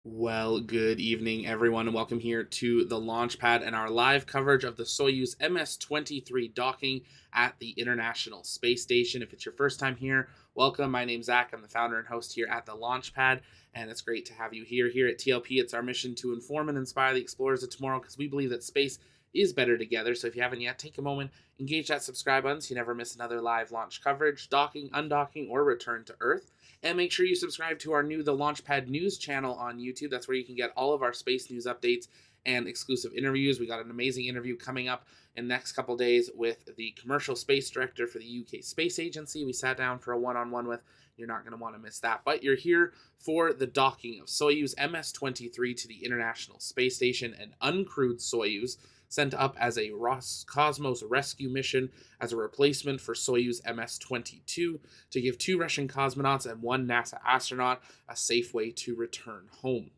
Well, good evening, everyone, and welcome here to the launch pad and our live coverage of the Soyuz MS-23 docking at the International Space Station. If it's your first time here, welcome. My name's Zach. I'm the founder and host here at the launch pad, and it's great to have you here. Here at TLP, it's our mission to inform and inspire the explorers of tomorrow because we believe that space is better together. So if you haven't yet, take a moment, engage that subscribe button so you never miss another live launch coverage, docking, undocking, or return to Earth. And make sure you subscribe to our new The Launchpad News channel on YouTube. That's where you can get all of our space news updates and exclusive interviews. We got an amazing interview coming up in the next couple days with the commercial space director for the UK Space Agency. We sat down for a one-on-one with. You're not going to want to miss that. But you're here for the docking of Soyuz MS-23 to the International Space Station, an uncrewed Soyuz sent up as a Roscosmos rescue mission as a replacement for Soyuz MS-22 to give 2 Russian cosmonauts and 1 NASA astronaut a safe way to return home.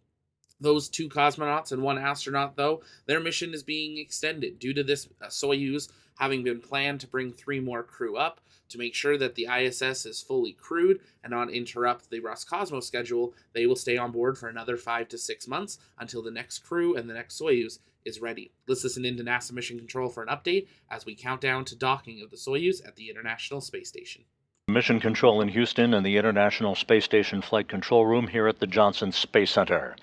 Those 2 cosmonauts and 1 astronaut, though, their mission is being extended due to this Soyuz having been planned to bring 3 more crew up to make sure that the ISS is fully crewed and not interrupt the Roscosmos schedule. They will stay on board for another 5 to 6 months until the next crew and the next Soyuz is ready. Let's listen into NASA Mission Control for an update as we count down to docking of the Soyuz at the International Space Station. Mission Control in Houston and the International Space Station Flight Control Room here at the Johnson Space Center.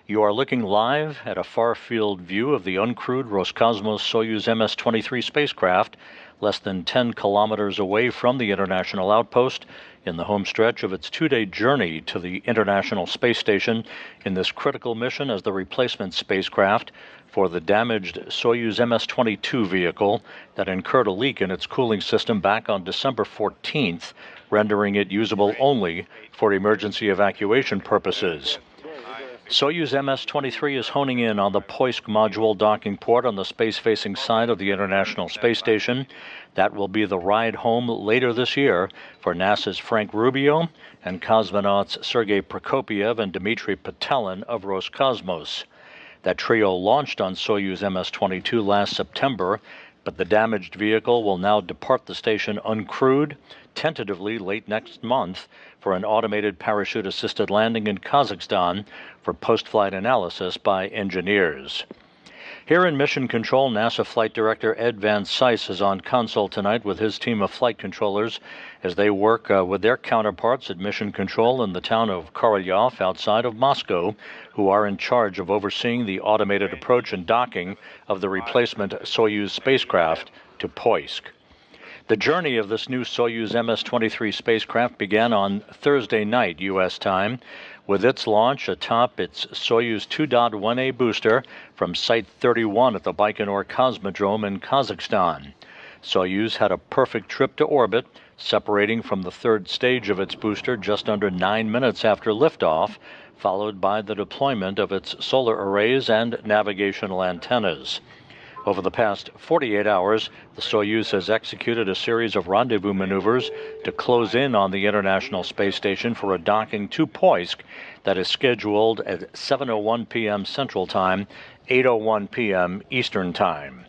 You are looking live at a far-field view of the uncrewed Roscosmos Soyuz MS-23 spacecraft, less than 10 kilometers away from the International Outpost, in the home stretch of its 2-day journey to the International Space Station in this critical mission as the replacement spacecraft for the damaged Soyuz MS-22 vehicle that incurred a leak in its cooling system back on December 14th, rendering it usable only for emergency evacuation purposes. Soyuz MS-23 is honing in on the Poisk module docking port on the space-facing side of the International Space Station. That will be the ride home later this year for NASA's Frank Rubio and cosmonauts Sergei Prokopyev and Dmitry Petelin of Roscosmos. That trio launched on Soyuz MS-22 last September, but the damaged vehicle will now depart the station uncrewed, tentatively late next month, for an automated parachute-assisted landing in Kazakhstan for post-flight analysis by engineers. Here in Mission Control, NASA Flight Director Ed Van Cise is on console tonight with his team of flight controllers as they work with their counterparts at Mission Control in the town of Korolyov outside of Moscow, who are in charge of overseeing the automated approach and docking of the replacement Soyuz spacecraft to Poisk. The journey of this new Soyuz MS-23 spacecraft began on Thursday night, U.S. time, with its launch atop its Soyuz 2.1A booster from Site 31 at the Baikonur Cosmodrome in Kazakhstan. Soyuz had a perfect trip to orbit, separating from the third stage of its booster just under 9 minutes after liftoff, followed by the deployment of its solar arrays and navigational antennas. Over the past 48 hours, the Soyuz has executed a series of rendezvous maneuvers to close in on the International Space Station for a docking to Poisk that is scheduled at 7:01 p.m. Central Time, 8:01 p.m. Eastern Time.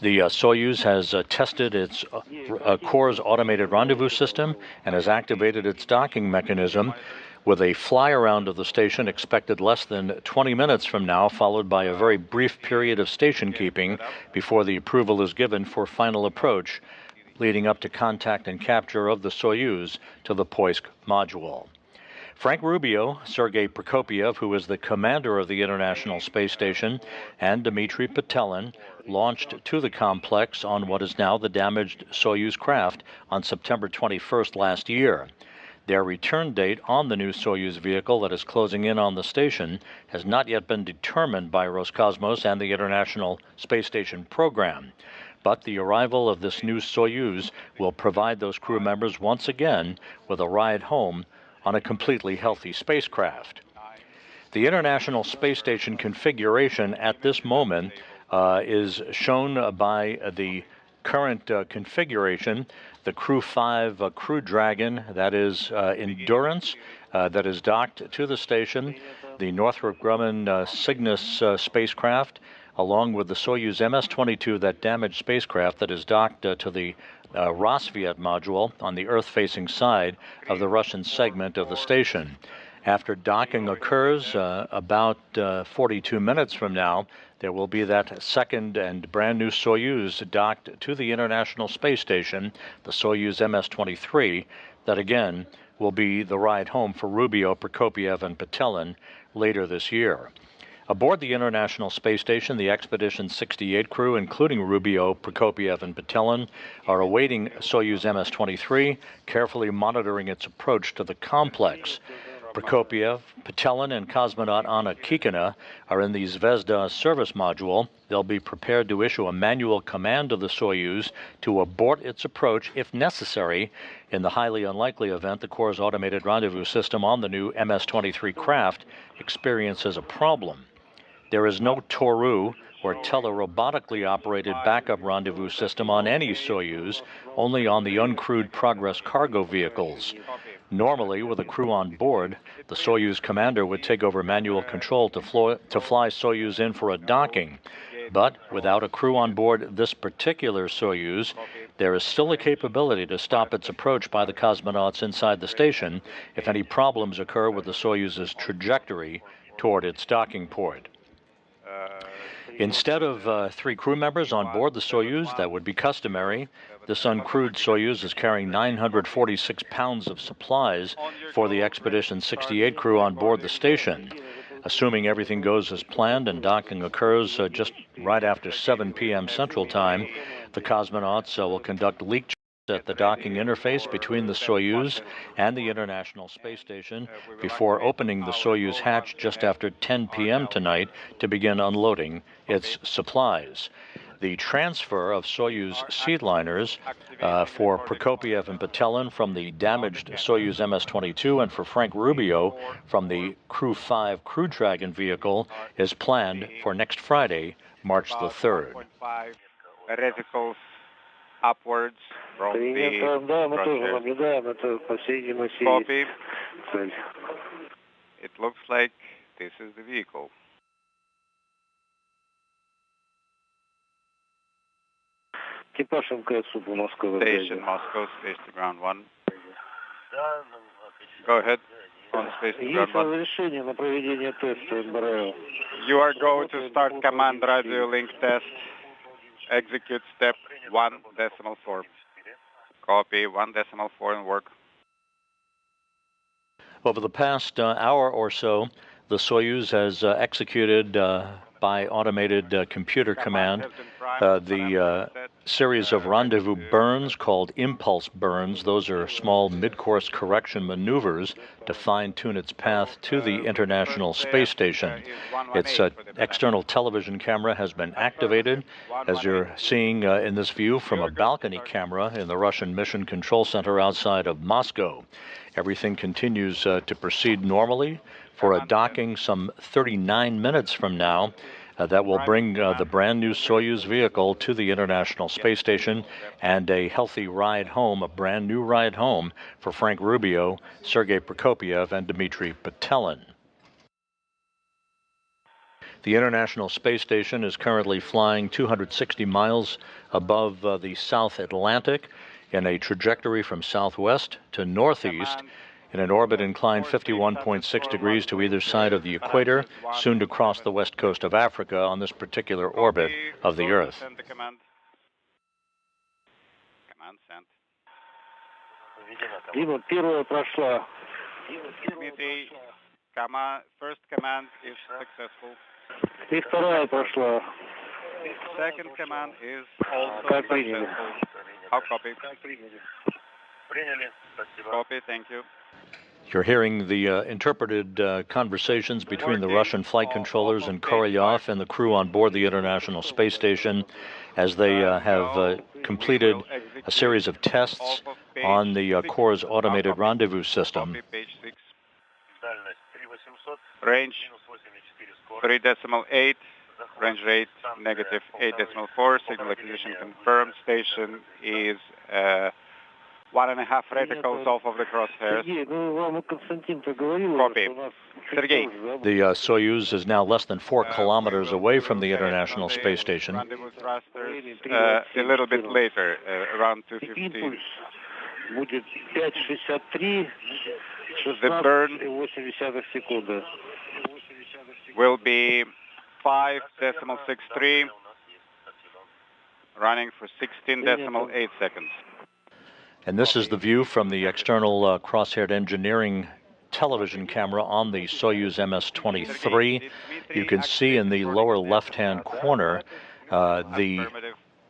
The Soyuz has tested its core's automated rendezvous system and has activated its docking mechanism, with a fly-around of the station expected less than 20 minutes from now, followed by a very brief period of station keeping before the approval is given for final approach, leading up to contact and capture of the Soyuz to the Poisk module. Frank Rubio, Sergei Prokopyev, who is the commander of the International Space Station, and Dmitry Petelin launched to the complex on what is now the damaged Soyuz craft on September 21st last year. Their return date on the new Soyuz vehicle that is closing in on the station has not yet been determined by Roscosmos and the International Space Station program. But the arrival of this new Soyuz will provide those crew members once again with a ride home on a completely healthy spacecraft. The International Space Station configuration at this moment is shown by the current configuration. The Crew 5 Crew Dragon, that is Endurance, that is docked to the station, the Northrop Grumman Cygnus spacecraft, along with the Soyuz MS-22, that damaged spacecraft that is docked to the Rosviet module on the Earth-facing side of the Russian segment of the station. After docking occurs, about 42 minutes from now, there will be that second and brand new Soyuz docked to the International Space Station, the Soyuz MS-23, that again will be the ride home for Rubio, Prokopiev, and Petelin later this year. Aboard the International Space Station, the Expedition 68 crew, including Rubio, Prokopiev, and Petelin, are awaiting Soyuz MS-23, carefully monitoring its approach to the complex. Prokopiev, Petelin, and cosmonaut Anna Kikina are in the Zvezda service module. They'll be prepared to issue a manual command to the Soyuz to abort its approach if necessary in the highly unlikely event the Corps' automated rendezvous system on the new MS-23 craft experiences a problem. There is no Toru or telerobotically operated backup rendezvous system on any Soyuz, only on the uncrewed Progress cargo vehicles. Normally, with a crew on board, the Soyuz commander would take over manual control to fly Soyuz in for a docking. But without a crew on board this particular Soyuz, there is still a capability to stop its approach by the cosmonauts inside the station if any problems occur with the Soyuz's trajectory toward its docking port. Instead of 3 crew members on board the Soyuz, that would be customary. This uncrewed Soyuz is carrying 946 pounds of supplies for the Expedition 68 crew on board the station. Assuming everything goes as planned and docking occurs just right after 7 p.m. Central Time, the cosmonauts will conduct leak checks at the docking interface between the Soyuz and the International Space Station before opening the Soyuz hatch just after 10 p.m. tonight to begin unloading its supplies. The transfer of Soyuz seedliners for Prokopiev and Petelin from the damaged Soyuz MS-22 and for Frank Rubio from the Crew 5 Crew Dragon vehicle is planned for next Friday, March the 3rd. Reticles upwards from the copy. It looks like this is the vehicle. Station Moscow, space to ground 1. Go ahead. On space to ground 1. You are going to start command radio link test. Execute step 1.4. Copy 1.4 and work. Over the past hour or so, the Soyuz has executed by automated computer command the series of rendezvous burns called impulse burns. Those are small mid-course correction maneuvers to fine-tune its path to the International Space Station. Its external television camera has been activated, as you're seeing in this view from a balcony camera in the Russian Mission Control Center outside of Moscow. Everything continues to proceed normally for a docking some 39 minutes from now. That will bring the brand new Soyuz vehicle to the International Space Station and a healthy ride home, a brand new ride home for Frank Rubio, Sergei Prokopiev, and Dmitry Petelin. The International Space Station is currently flying 260 miles above the South Atlantic in a trajectory from southwest to northeast, in an orbit inclined 51.6 degrees to either side of the equator, soon to cross the west coast of Africa on this particular orbit of the Earth. Command sent. First command is successful. Second command is also successful. How copy? Copy, thank you. You're hearing the interpreted conversations between the Russian flight controllers and Korolyov and the crew on board the International Space Station as they have completed a series of tests on the Corps' automated rendezvous system. Range 3.8, range rate negative 8.4, signal acquisition confirmed. Station is 1.5 reticles off of the crosshairs. Copy. Sergei. The Soyuz is now less than 4 kilometers away from the International Space Station. Rendezvous thrusters a little bit later, around 2:15. The burn will be 5.63, running for 16.8 seconds. And this is the view from the external cross-haired engineering television camera on the Soyuz MS-23. You can see in the lower left-hand corner the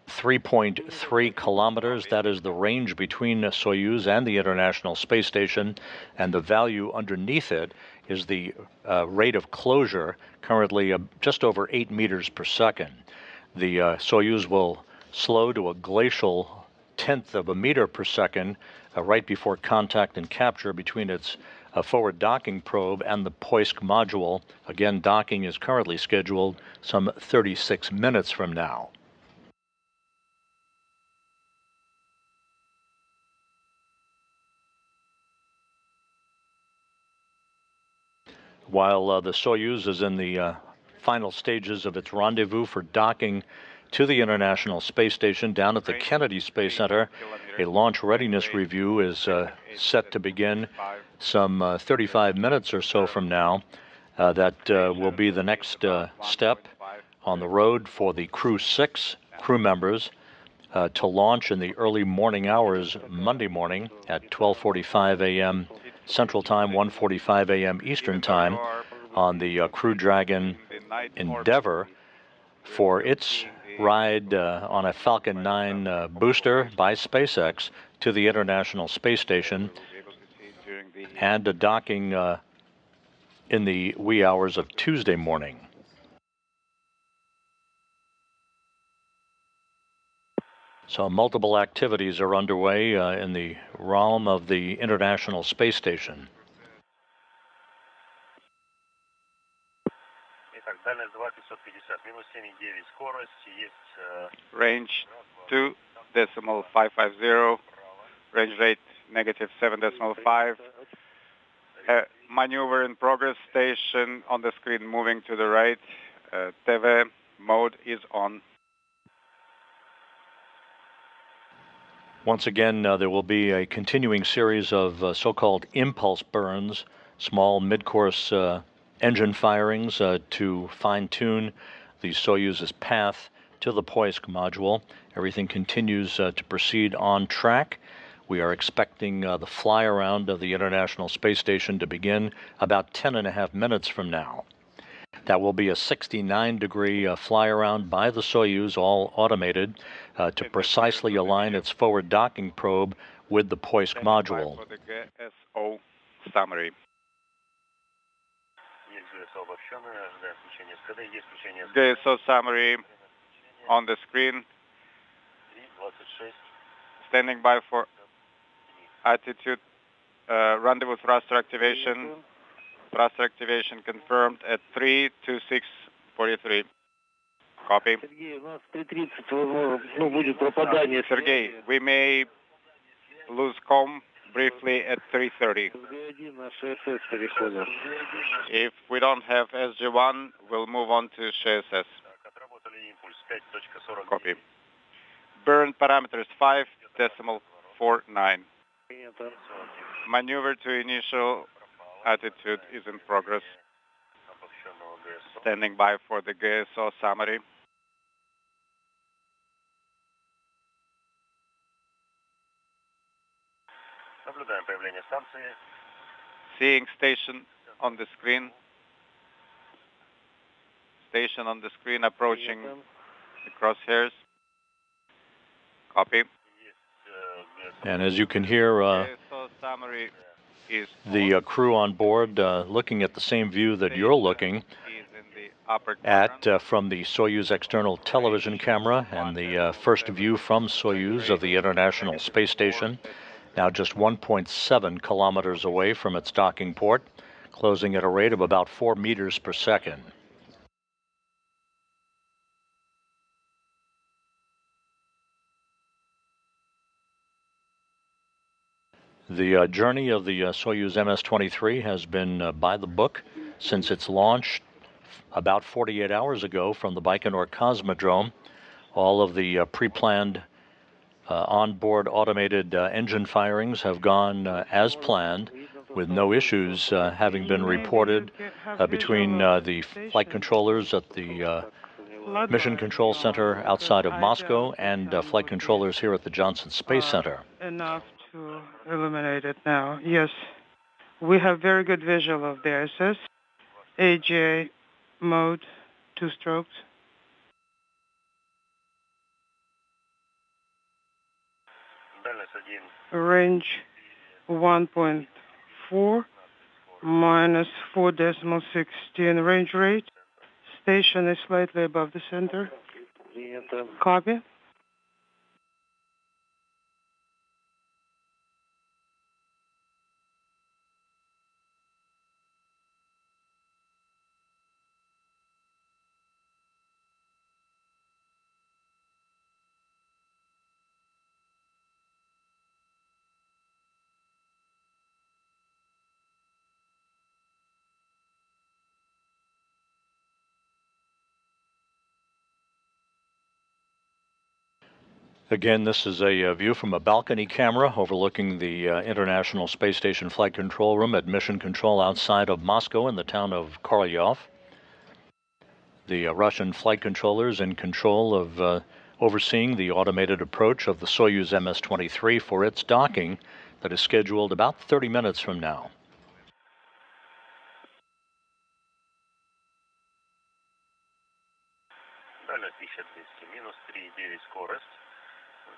3.3 kilometers. That is the range between Soyuz and the International Space Station, and the value underneath it is the rate of closure, currently just over 8 meters per second. The Soyuz will slow to a glacial tenth of a meter per second right before contact and capture between its forward docking probe and the Poisk module. Again, docking is currently scheduled some 36 minutes from now. While the Soyuz is in the final stages of its rendezvous for docking to the International Space Station down at the Kennedy Space Center, a launch readiness review is set to begin some 35 minutes or so from now. That will be the next step on the road for the Crew 6 crew members to launch in the early morning hours Monday morning at 12:45 a.m. Central Time, 1:45 a.m. Eastern Time on the Crew Dragon Endeavour for its ride on a Falcon 9 booster by SpaceX to the International Space Station, and a docking in the wee hours of Tuesday morning. So multiple activities are underway in the realm of the International Space Station. Range 2.550, range rate -7.5. Maneuver in progress, station on the screen moving to the right. TV mode is on. Once again, there will be a continuing series of so-called impulse burns, small mid-course engine firings to fine-tune the Soyuz's path to the Poisk module. Everything continues to proceed on track. We are expecting the fly-around of the International Space Station to begin about 10.5 minutes from now. That will be a 69-degree fly-around by the Soyuz, all automated, to precisely align its forward docking probe with the Poisk module. For the GSO summary. GSO summary on the screen. Standing by for attitude. Rendezvous thruster activation. Thruster activation confirmed at 3:26:43. Copy. Sergei, we may lose comm briefly at 3:30. If we don't have SG1, we'll move on to ISS. Copy. Burn parameters 5.49. Maneuver to initial attitude is in progress. Standing by for the GSO summary. Seeing station on the screen. Station on the screen approaching the crosshairs. Copy. And as you can hear, GSO summary is the crew on board looking at the same view that you're looking at from the Soyuz external television camera, and the first view from Soyuz of the International Space Station, now just 1.7 kilometers away from its docking port, closing at a rate of about 4 meters per second. The journey of the Soyuz MS-23 has been by the book since its launch about 48 hours ago from the Baikonur Cosmodrome. All of the pre-planned onboard automated engine firings have gone as planned. with no issues having been reported between the flight controllers at the Mission Control Center outside of Moscow and flight controllers here at the Johnson Space Center. Enough to illuminate it now. Yes, we have very good visual of the ISS. AGA mode, 2 strokes. Range 1.4 minus 4.16 range rate. Station is slightly above the center. Copy. Again, this is a view from a balcony camera overlooking the International Space Station Flight Control Room at Mission Control outside of Moscow in the town of Korolyov. The Russian flight controllers in control of overseeing the automated approach of the Soyuz MS-23 for its docking that is scheduled about 30 minutes from now.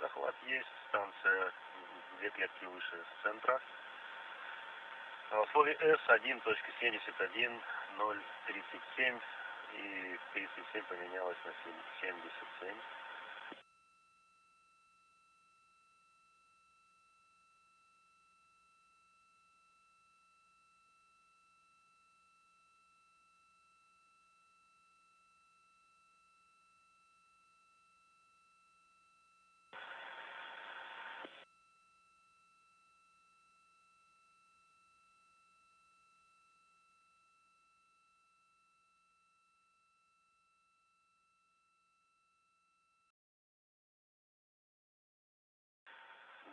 Захват есть, станция 2 клетки выше центра. Условие S1.71.037 и 37 поменялось на 77.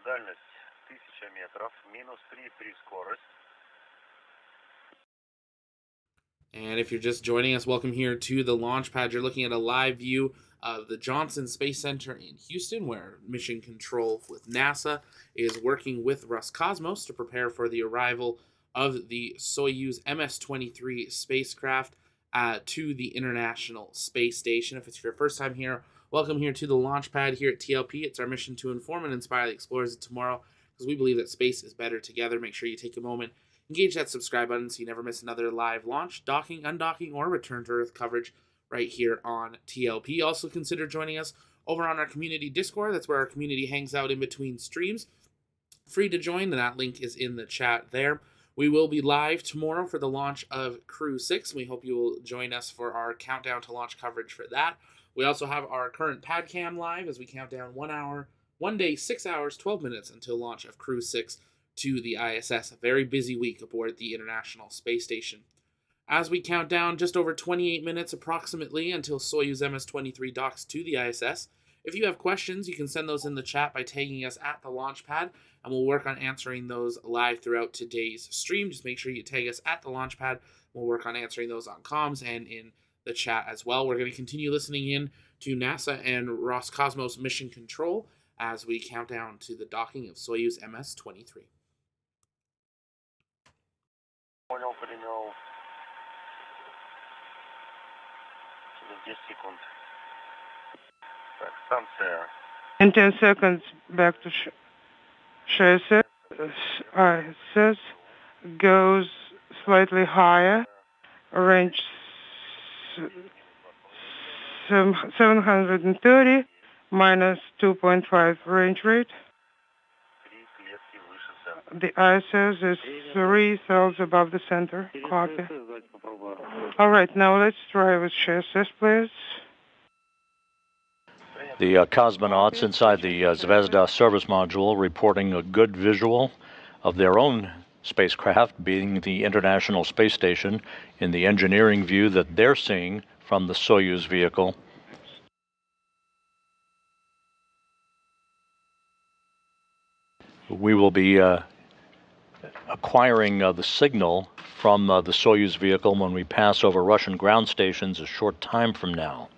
Дальность 1000 метров, минус 3 при скорость. And if you're just joining us, welcome here to the launch pad. You're looking at a live view of the Johnson Space Center in Houston, where Mission Control with NASA is working with Roscosmos to prepare for the arrival of the Soyuz MS-23 spacecraft to the International Space Station. If it's your first time here, welcome here to the launch pad here at TLP. It's our mission to inform and inspire the explorers of tomorrow, because we believe that space is better together. Make sure you take a moment, engage that subscribe button so you never miss another live launch, docking, undocking, or return to Earth coverage right here on TLP. Also consider joining us over on our community Discord. That's where our community hangs out in between streams. Free to join, and that link is in the chat there. We will be live tomorrow for the launch of Crew 6. We hope you will join us for our countdown to launch coverage for that. We also have our current pad cam live as we count down 1 day, 6 hours, 12 minutes until launch of Crew 6 to the ISS. A very busy week aboard the International Space Station. As we count down just over 28 minutes approximately until Soyuz MS-23 docks to the ISS, if you have questions, you can send those in the chat by tagging us at the launch pad, and we'll work on answering those live throughout today's stream. Just make sure you tag us at the launch pad. We'll work on answering those on comms and in the chat as well. We're going to continue listening in to NASA and Roscosmos Mission Control as we count down to the docking of Soyuz MS-23. Понял, принял. Через 10 секунд. Так, станция. In 10 seconds, back to ISS. ISS goes slightly higher, range 730 minus 2.5 range rate. 3 клетки выше центра. The ISS is 3 cells above the center. Copy. All right, now let's try with ISS, please. The cosmonauts inside the Zvezda service module reporting a good visual of their own spacecraft being the International Space Station in the engineering view that they're seeing from the Soyuz vehicle. We will be acquiring the signal from the Soyuz vehicle when we pass over Russian ground stations a short time from now.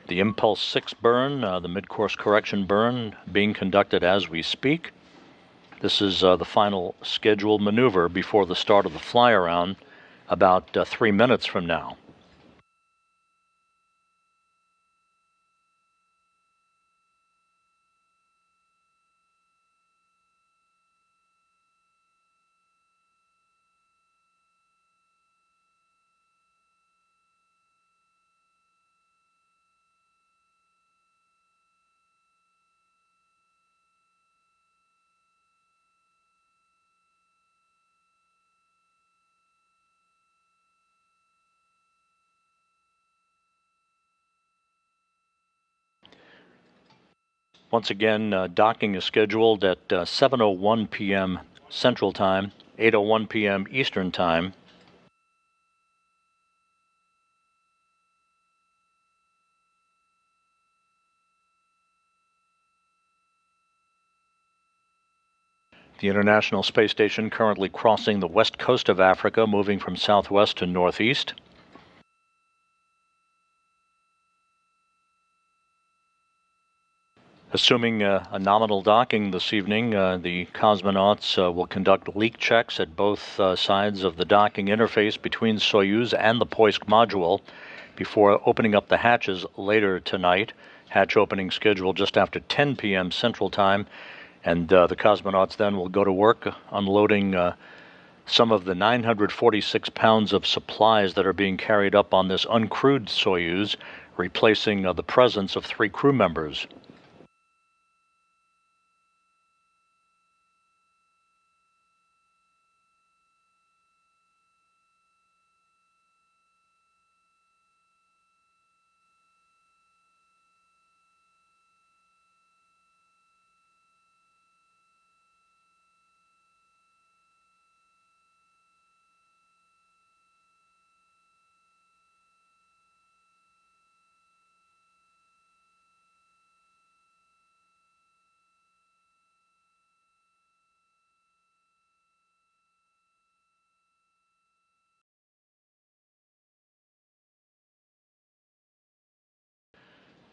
The Impulse 6 burn, the mid-course correction burn, being conducted as we speak. This is the final scheduled maneuver before the start of the fly-around about 3 minutes from now. Once again, docking is scheduled at 7:01 p.m. Central Time, 8:01 p.m. Eastern Time. The International Space Station currently crossing the west coast of Africa, moving from southwest to northeast. Assuming a nominal docking this evening, the cosmonauts will conduct leak checks at both sides of the docking interface between Soyuz and the Poisk module before opening up the hatches later tonight. Hatch opening scheduled just after 10 p.m. Central Time, and the cosmonauts then will go to work unloading some of the 946 pounds of supplies that are being carried up on this uncrewed Soyuz, replacing the presence of 3 crew members.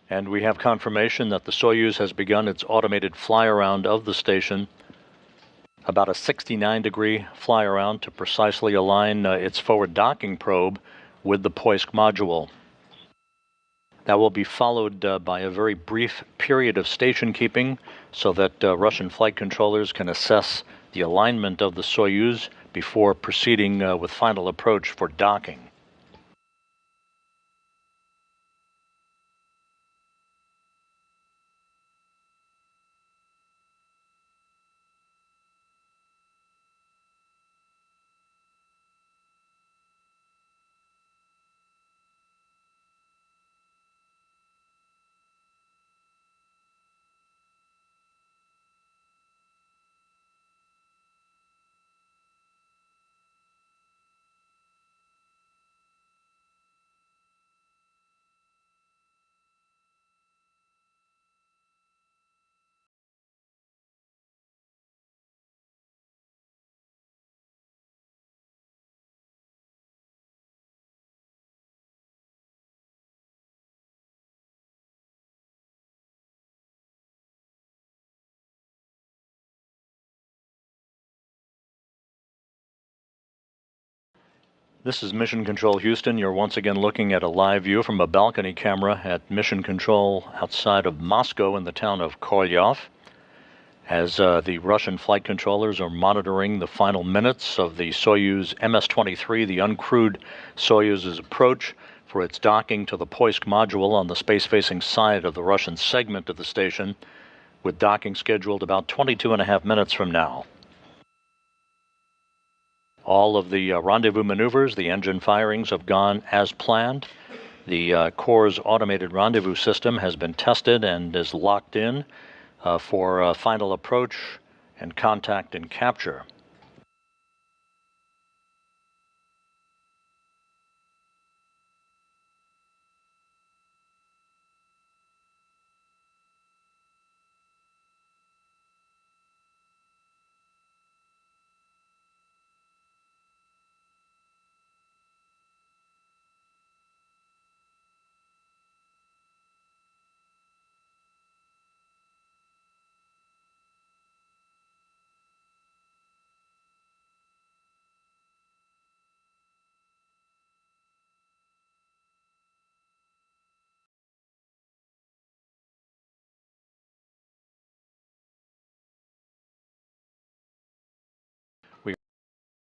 And we have confirmation that the Soyuz has begun its automated fly-around of the station, about a 69-degree fly-around to precisely align its forward docking probe with the Poisk module. That will be followed by a very brief period of station keeping so that Russian flight controllers can assess the alignment of the Soyuz before proceeding with final approach for docking. This is Mission Control Houston. You're once again looking at a live view from a balcony camera at Mission Control outside of Moscow in the town of Kolyov, as the Russian flight controllers are monitoring the final minutes of the Soyuz MS-23, the uncrewed Soyuz's approach for its docking to the Poisk module on the space-facing side of the Russian segment of the station, with docking scheduled about 22.5 minutes from now. All of the rendezvous maneuvers, the engine firings have gone as planned. The Corps' automated rendezvous system has been tested and is locked in for final approach and contact and capture.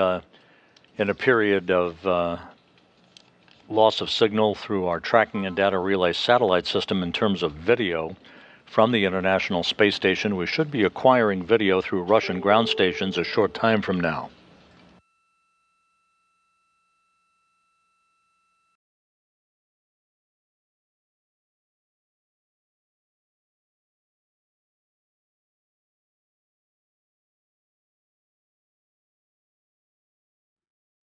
in a period of loss of signal through our tracking and data relay satellite system in terms of video from the International Space Station. We should be acquiring video through Russian ground stations a short time from now.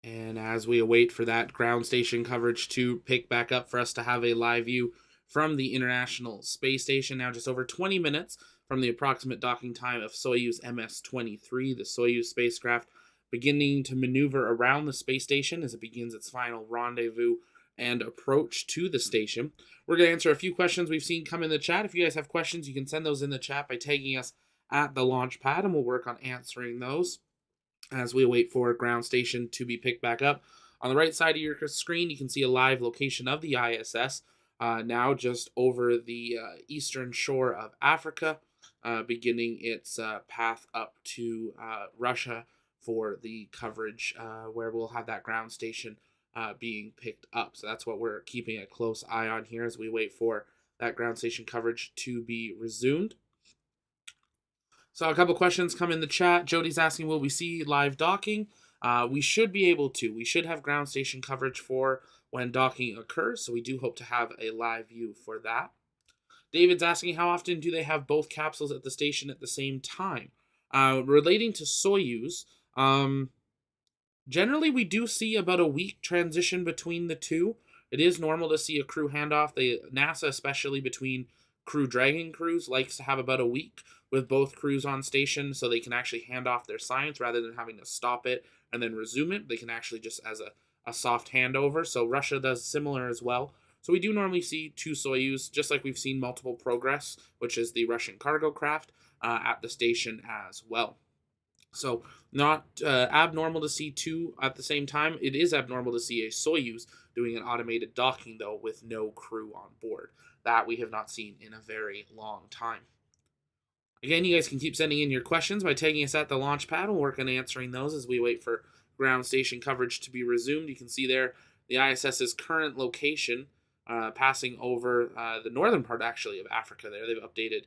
And as we await for that ground station coverage to pick back up for us to have a live view from the International Space Station, now just over 20 minutes from the approximate docking time of Soyuz MS-23, the Soyuz spacecraft beginning to maneuver around the space station as it begins its final rendezvous and approach to the station. We're going to answer a few questions we've seen come in the chat. If you guys have questions, you can send those in the chat by tagging us at the launch pad, and we'll work on answering those as we wait for ground station to be picked back up. On the right side of your screen, you can see a live location of the ISS, now just over the eastern shore of Africa, beginning its path up to Russia for the coverage, where we'll have that ground station being picked up. So that's what we're keeping a close eye on here as we wait for that ground station coverage to be resumed. So a couple questions come in the chat. Jody's asking, will we see live docking? We should be able to. We should have ground station coverage for when docking occurs, so we do hope to have a live view for that. David's asking, how often do they have both capsules at the station at the same time? Relating to Soyuz, generally we do see about a week transition between the two. It is normal to see a crew handoff. NASA, especially between Crew Dragon crews, likes to have about a week with both crews on station so they can actually hand off their science rather than having to stop it and then resume it. They can actually just as a soft handover. So Russia does similar as well. So we do normally see two Soyuz, just like we've seen multiple Progress, which is the Russian cargo craft, at the station as well. So not abnormal to see two at the same time. It is abnormal to see a Soyuz doing an automated docking, though, with no crew on board. That we have not seen in a very long time. Again, you guys can keep sending in your questions by tagging us at the launch pad. We'll work on answering those as we wait for ground station coverage to be resumed. You can see there the ISS's current location, passing over the northern part, actually, of Africa there. They've updated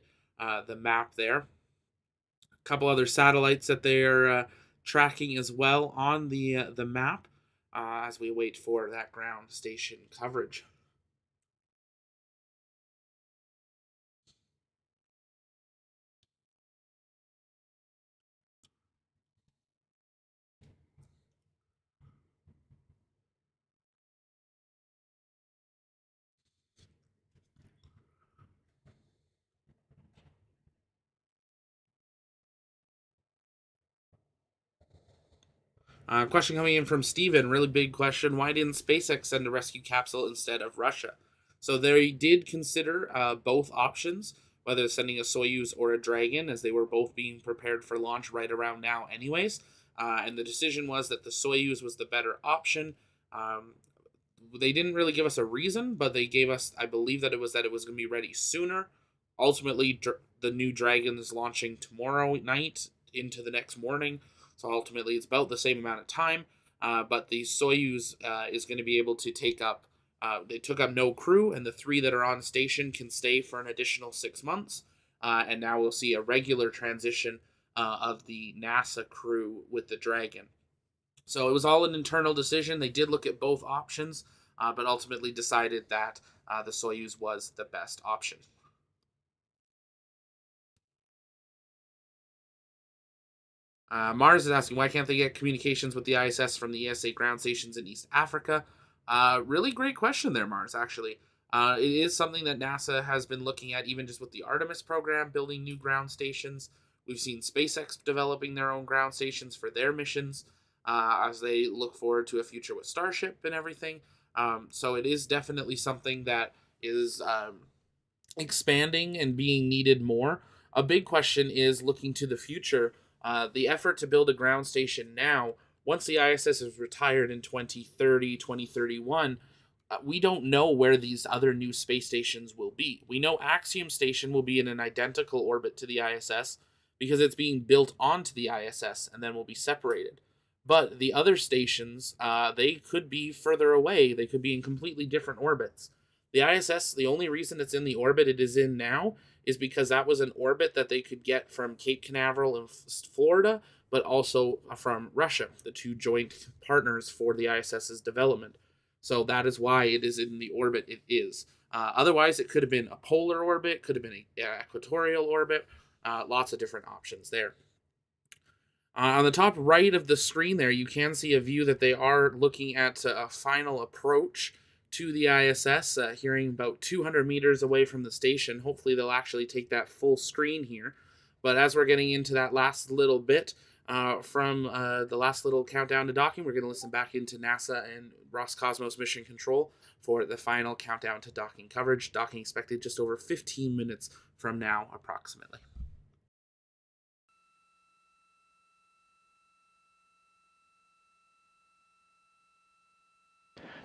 the map there. A couple other satellites that they're tracking as well on the map as we wait for that ground station coverage. Question coming in from Steven, really big question. Why didn't SpaceX send a rescue capsule instead of Russia? So they did consider both options, whether sending a Soyuz or a Dragon, as they were both being prepared for launch right around now anyways. And the decision was that the Soyuz was the better option. They didn't really give us a reason, but they gave us, I believe that it was going to be ready sooner. Ultimately, the new Dragon is launching tomorrow night into the next morning. So ultimately, it's about the same amount of time. But the Soyuz is going to be able to take up. They took up no crew, and the three that are on station can stay for an additional 6 months. And now we'll see a regular transition of the NASA crew with the Dragon. So it was all an internal decision. They did look at both options, but ultimately decided that the Soyuz was the best option. Mars is asking, why can't they get communications with the ISS from the ESA ground stations in East Africa? Really great question there, Mars, actually. It is something that NASA has been looking at, even just with the Artemis program, building new ground stations. We've seen SpaceX developing their own ground stations for their missions as they look forward to a future with Starship and everything. So it is definitely something that is expanding and being needed more. A big question is looking to the future. The effort to build a ground station now, once the ISS is retired in 2030, 2031, we don't know where these other new space stations will be. We know Axiom Station will be in an identical orbit to the ISS because it's being built onto the ISS and then will be separated. But the other stations, they could be further away. They could be in completely different orbits. The ISS, the only reason it's in the orbit it is in now is because that was an orbit that they could get from Cape Canaveral in Florida, but also from Russia, the two joint partners for the ISS's development. So that is why it is in the orbit it is. Otherwise, it could have been a polar orbit, could have been an equatorial orbit, lots of different options there. On the top right of the screen there, you can see a view that they are looking at a final approach to the ISS, hearing about 200 meters away from the station. Hopefully they'll actually take that full screen here. But as we're getting into that last little bit from the last little countdown to docking, we're going to listen back into NASA and Roscosmos Mission Control for the final countdown to docking coverage. Docking expected just over 15 minutes from now, approximately.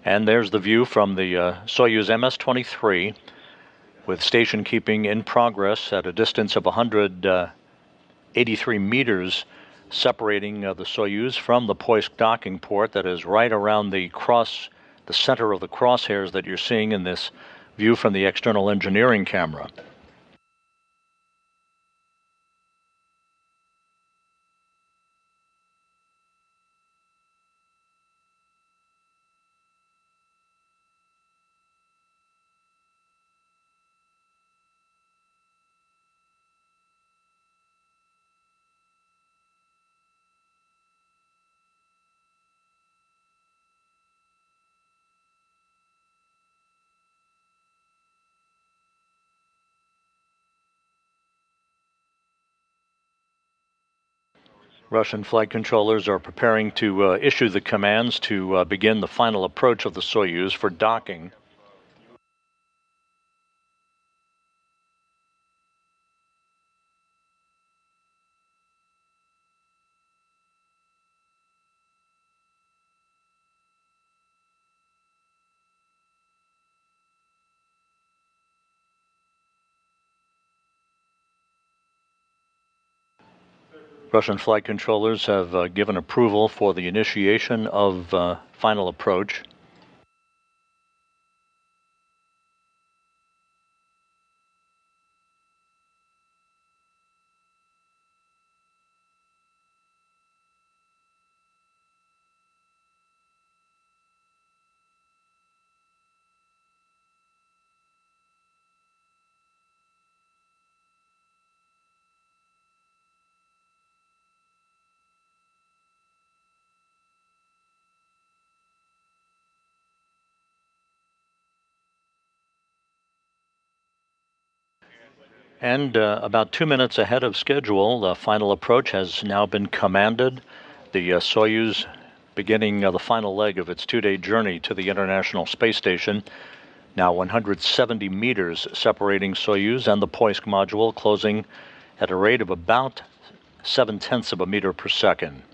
And there's the view from the Soyuz MS-23 with station keeping in progress at a distance of 183 meters separating the Soyuz from the Poisk docking port that is right around the center of the crosshairs that you're seeing in this view from the external engineering camera. Russian flight controllers are preparing to issue the commands to begin the final approach of the Soyuz for docking. Russian flight controllers have given approval for the initiation of final approach. And about 2 minutes ahead of schedule, the final approach has now been commanded. The Soyuz beginning the final leg of its 2-day journey to the International Space Station. Now 170 meters separating Soyuz and the Poisk module, closing at a rate of about 0.7 of a meter per second.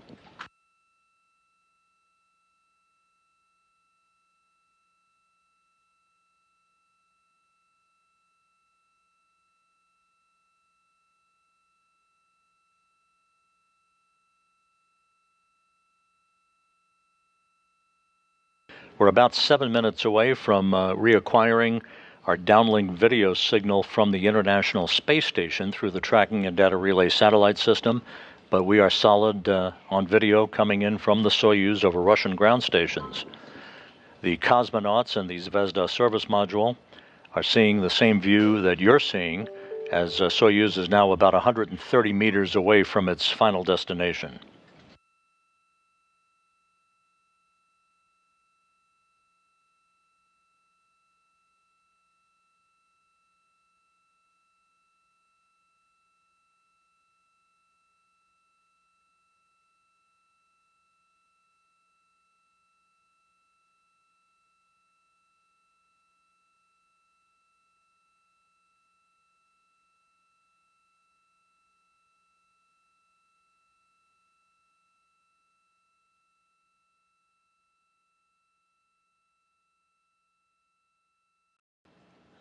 We're about 7 minutes away from reacquiring our downlink video signal from the International Space Station through the Tracking and Data Relay satellite system, but we are solid on video coming in from the Soyuz over Russian ground stations. The cosmonauts and the Zvezda service module are seeing the same view that you're seeing, as Soyuz is now about 130 meters away from its final destination.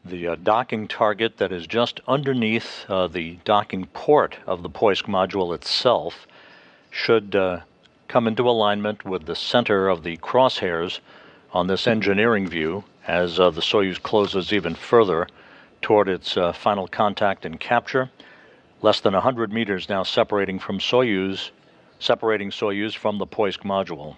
The docking target that is just underneath the docking port of the Poisk module itself should come into alignment with the center of the crosshairs on this engineering view as the Soyuz closes even further toward its final contact and capture. Less than 100 meters now separating Soyuz from the Poisk module.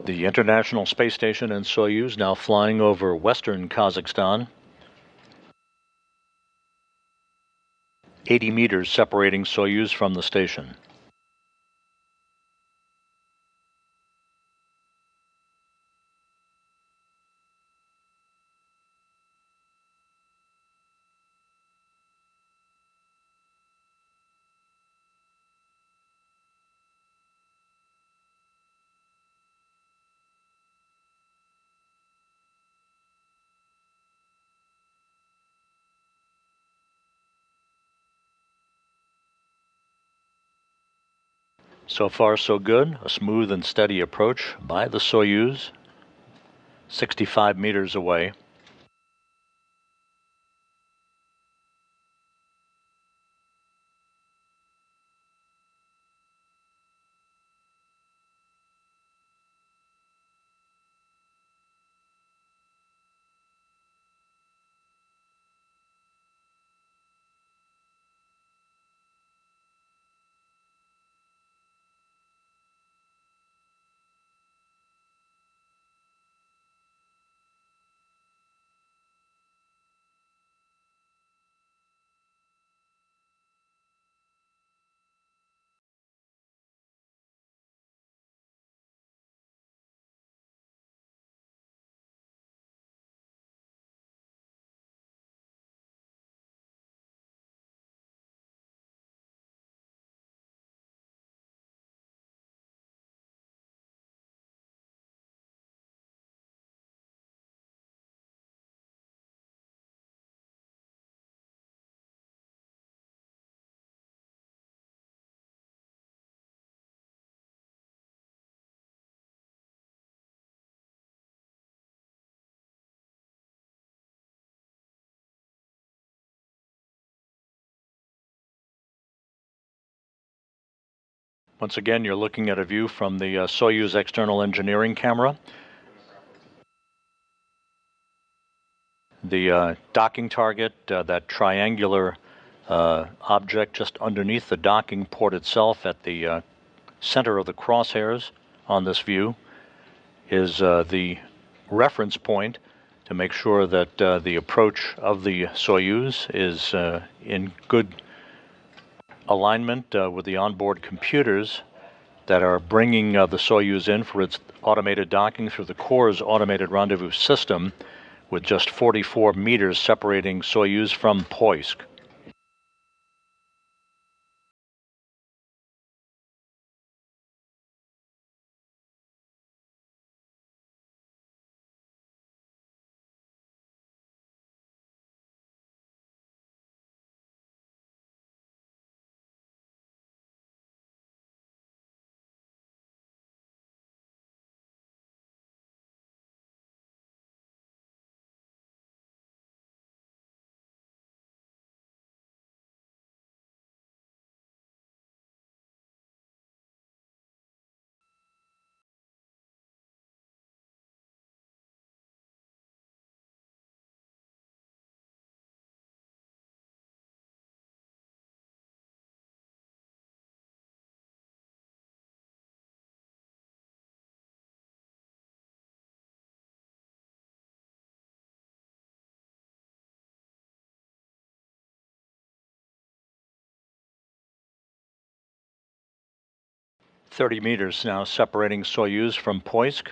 The International Space Station and Soyuz now flying over western Kazakhstan. 80 meters separating Soyuz from the station. So far, so good. A smooth and steady approach by the Soyuz, 65 meters away. Once again, you're looking at a view from the Soyuz external engineering camera. The docking target, that triangular object just underneath the docking port itself at the center of the crosshairs on this view, is the reference point to make sure that the approach of the Soyuz is in good alignment with the onboard computers that are bringing the Soyuz in for its automated docking through the core's automated rendezvous system, with just 44 meters separating Soyuz from Poisk. .30 meters now separating Soyuz from Poisk,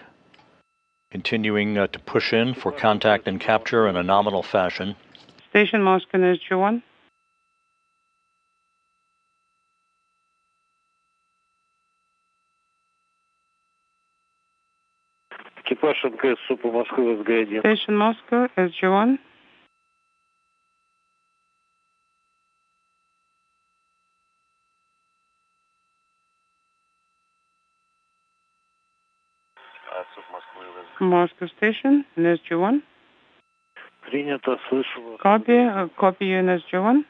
continuing to push in for contact and capture in a nominal fashion. Station Moscow SG-1. Экипаж МКС СУПа Москвы СГ-1. Station Moscow SG-1. Moscow Station, NSG-1. Принято, слышу вас. Copy NSG-1.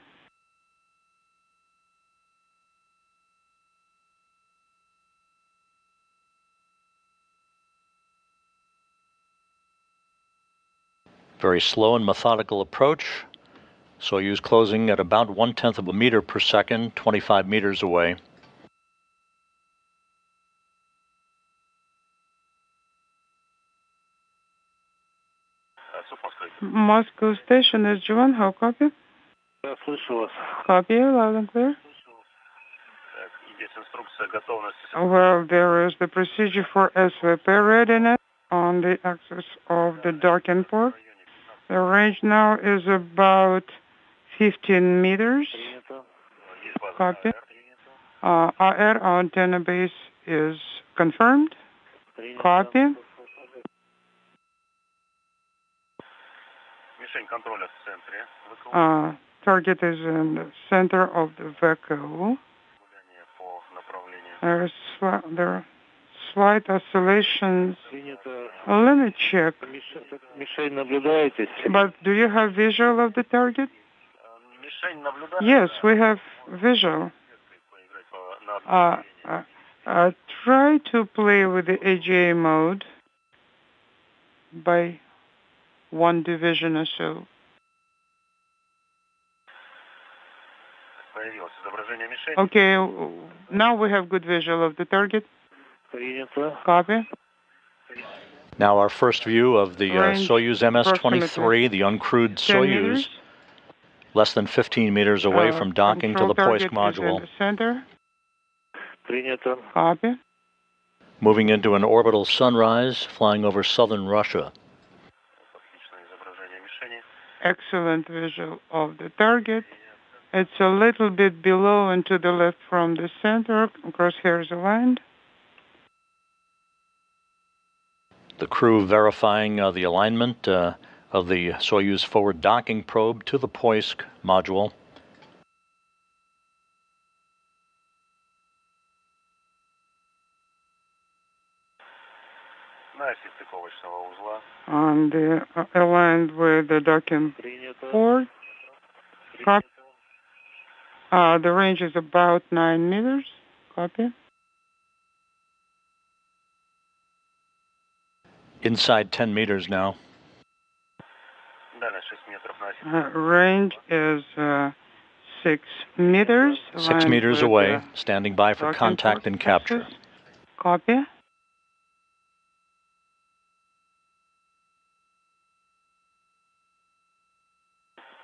Very slow and methodical approach. Soyuz closing at about 1/10 of a meter per second, 25 meters away. Moscow Station, NSG-1, how copy? Я слышу вас. Copy, loud and clear. Так, есть инструкция готовности. Well, there is the procedure for SVP readiness on the axis of the docking port. The range now is about 15 meters. Принято. Copy. AR antenna base is confirmed. Принято. Copy. Мишень контроля в центре. Target is in the center of the vehicle. Гуляние по направлению. There are slight oscillations. Принято. Let me check. Мишень наблюдаете? But do you have visual of the target? Мишень наблюдаете? Yes, we have visual. Поиграть на Try to play with the AGA mode by one division or so. Появилось изображение мишени. Okay, now we have good visual of the target. Принято. Copy. Now our first view of the Range Soyuz MS-23, the uncrewed 10 Soyuz, meters. less than 15 meters away from docking to Control the Poisk target is in module, the center. Принято. Copy. moving into an orbital sunrise, flying over southern Russia. Отличное изображение мишени. Excellent visual of the target. It's a little bit below and to the left from the center. Crosshairs aligned. The crew verifying the alignment of the Soyuz forward docking probe to the Poisk module. На оси стыковочного узла. And aligned with the docking Принято. port. Copy. The range is about 9 meters. Copy. Inside 10 meters now. Дальность 6 метров на оси. Range is 6 meters. 6 aligned meters with away, the standing by for docking contact port and capture. axis. Copy.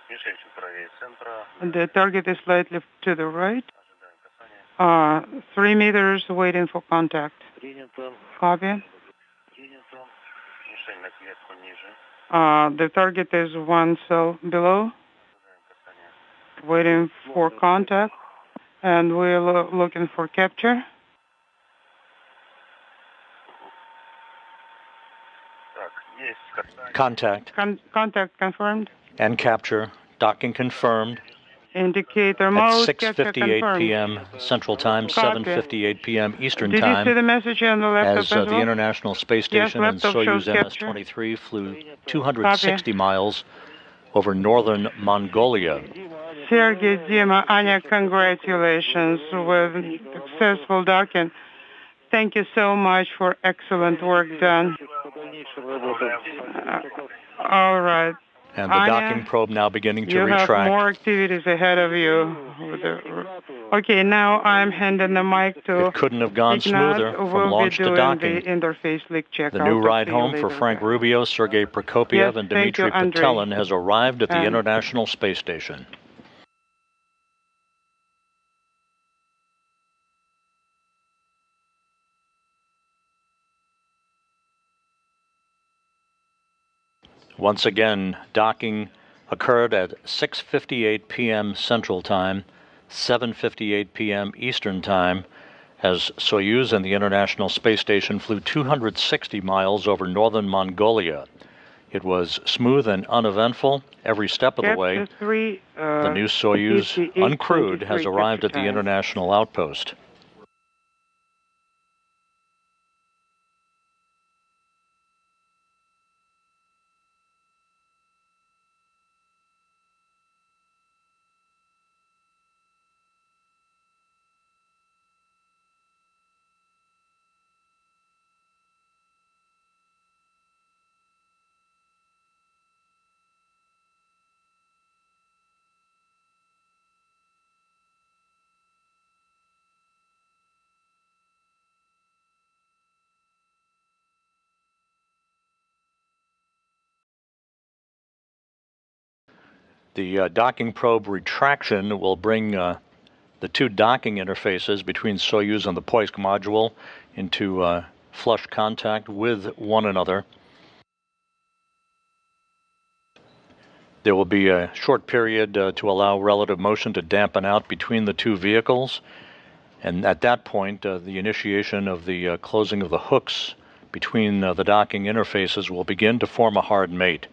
Мишень чуть правее центра. The target is slightly to the right. Ожидаем касания. 3 meters waiting for contact. Принято. Copy. Принято. Мишень на клетку ниже. The target is 1 cell below, Ожидаем касания. waiting for contact, and we're looking for capture. Так, есть касание. Contact Contact confirmed. and capture. Docking confirmed Indicator at mode, capture 6:58 confirmed. p.m. Central Time, Copy. 7:58 p.m. Eastern Did you see Time, the message on the laptop as as the well? International Space Yes, Station and laptop shows Soyuz capture. MS-23 flew 260 miles over northern Mongolia. Sergey, Dima, Anya, congratulations with successful docking. Thank you so much for excellent work done. All right. And the Anya, docking probe now beginning to you have retract. more activities ahead of you. Okay, now I'm handing the mic to It couldn't have gone Ignat, smoother who from will launch be to doing docking. the interface leak check. The I'll new talk ride to you home for later. Frank Rubio, Sergei Prokopyev, Yes, and thank you, Dmitry Andrei. Petelin has arrived at the And- International Space Station. Once again, docking occurred at 6:58 p.m. Central Time, 7:58 p.m. Eastern Time, as Soyuz and the International Space Station flew 260 miles over northern Mongolia. It was smooth and uneventful every step of the way. Capture 3, The new Soyuz, 58, uncrewed, 23 has arrived capture at the time. International Outpost. The docking probe retraction will bring the two docking interfaces between Soyuz and the Poisk module into flush contact with one another. There will be a short period to allow relative motion to dampen out between the two vehicles, and at that point the initiation of the closing of the hooks between the docking interfaces will begin to form a hard mate.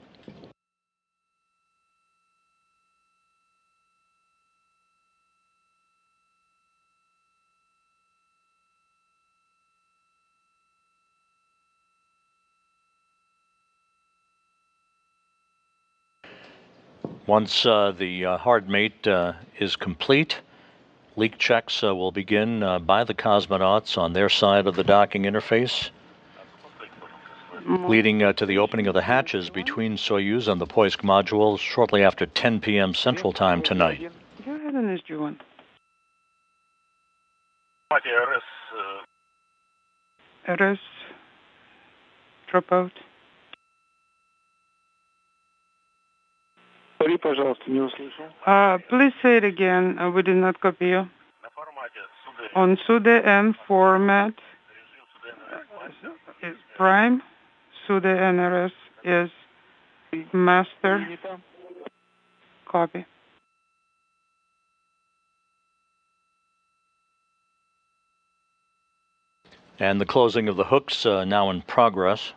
Once the hard mate is complete, leak checks will begin by the cosmonauts on their side of the docking interface, leading to the opening of the hatches between Soyuz and the Poisk module shortly after 10 p.m. Central Time tonight. Go ahead and do one. RS, drop out. Please say it again. We did not copy you. On SUDE-N format is prime. SUDE-NRS is master. Copy. And the closing of the hooks now in progress.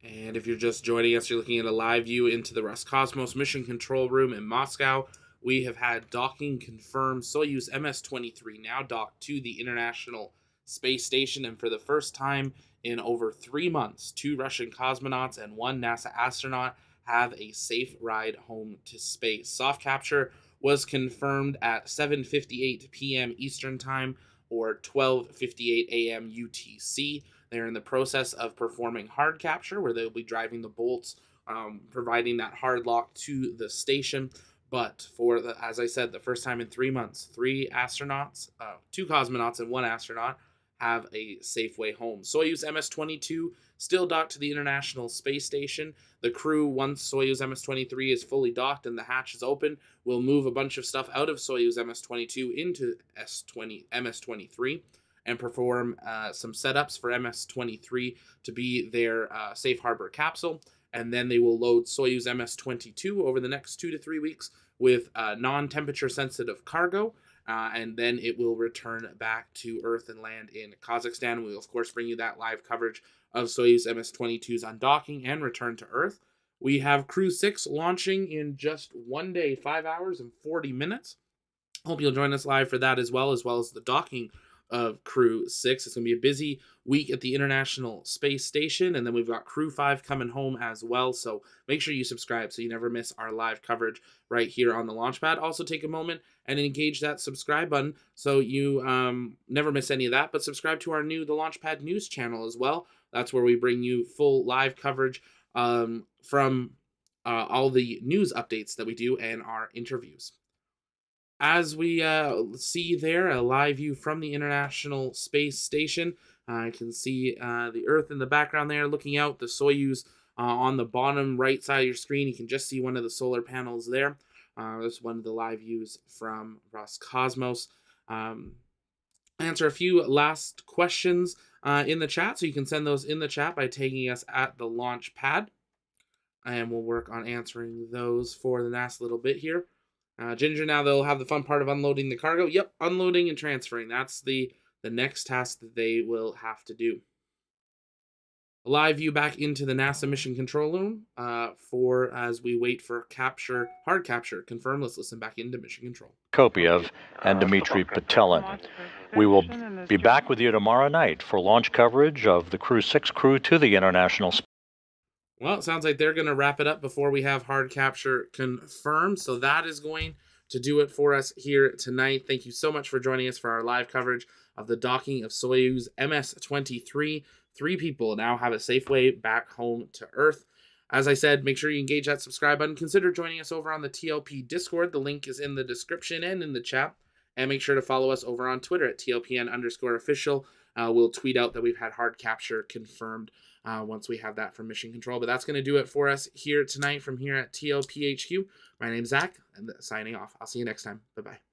And if you're just joining us, you're looking at a live view into the Roscosmos mission control room in Moscow. We have had docking confirmed. Soyuz MS-23 now docked to the International Space Station, and for the first time in over 3 months, 2 Russian cosmonauts and 1 NASA astronaut have a safe ride home to space. Soft capture was confirmed at 7:58 p.m. Eastern Time or 12:58 a.m. UTC. They're in the process of performing hard capture, where they'll be driving the bolts, providing that hard lock to the station. But for the, as I said, the first time in 3 months, 3 astronauts, 2 cosmonauts and 1 astronaut have a safe way home. Soyuz MS-22 still docked to the International Space Station. The crew, once Soyuz MS-23 is fully docked and the hatch is open, will move a bunch of stuff out of Soyuz MS-22 into MS-23 and perform some setups for MS-23 to be their safe harbor capsule. And then they will load Soyuz MS-22 over the next 2 to 3 weeks with non-temperature sensitive cargo. And then it will return back to Earth and land in Kazakhstan. We will, of course, bring you that live coverage of Soyuz MS-22's undocking and return to Earth. We have Crew 6 launching in just 1 day, 5 hours and 40 minutes. Hope you'll join us live for that as well as the docking of Crew 6. It's going to be a busy week at the International Space Station, and then we've got Crew 5 coming home as well, so make sure you subscribe so you never miss our live coverage right here on the Launchpad. Also take a moment and engage that subscribe button so you never miss any of that, but subscribe to our new The Launchpad News channel as well. That's where we bring you full live coverage from all the news updates that we do and our interviews. As we see there, a live view from the International Space Station. I can see the Earth in the background there, looking out. The Soyuz on the bottom right side of your screen. You can just see one of the solar panels there. That's one of the live views from Roscosmos. Answer a few last questions in the chat, so you can send those in the chat by tagging us at the launch pad. And we'll work on answering those for the last little bit here. Ginger, now they'll have the fun part of unloading the cargo. Yep, unloading and transferring. That's the next task that they will have to do. A live view back into the NASA mission control room as we wait for hard capture confirmed. Let's listen back into mission control. Kopiev and Dmitry Petelin. We will station and be back with you tomorrow night for launch coverage of the Crew 6 crew to the International Space. Well, it sounds like they're going to wrap it up before we have hard capture confirmed. So that is going to do it for us here tonight. Thank you so much for joining us for our live coverage of the docking of Soyuz MS-23. 3 people now have a safe way back home to Earth. As I said, make sure you engage that subscribe button. Consider joining us over on the TLP Discord. The link is in the description and in the chat. And make sure to follow us over on Twitter at TLPN_official. We'll tweet out that we've had hard capture confirmed once we have that from Mission Control. But that's going to do it for us here tonight from here at TLPHQ. My name's Zach, and signing off. I'll see you next time. Bye-bye.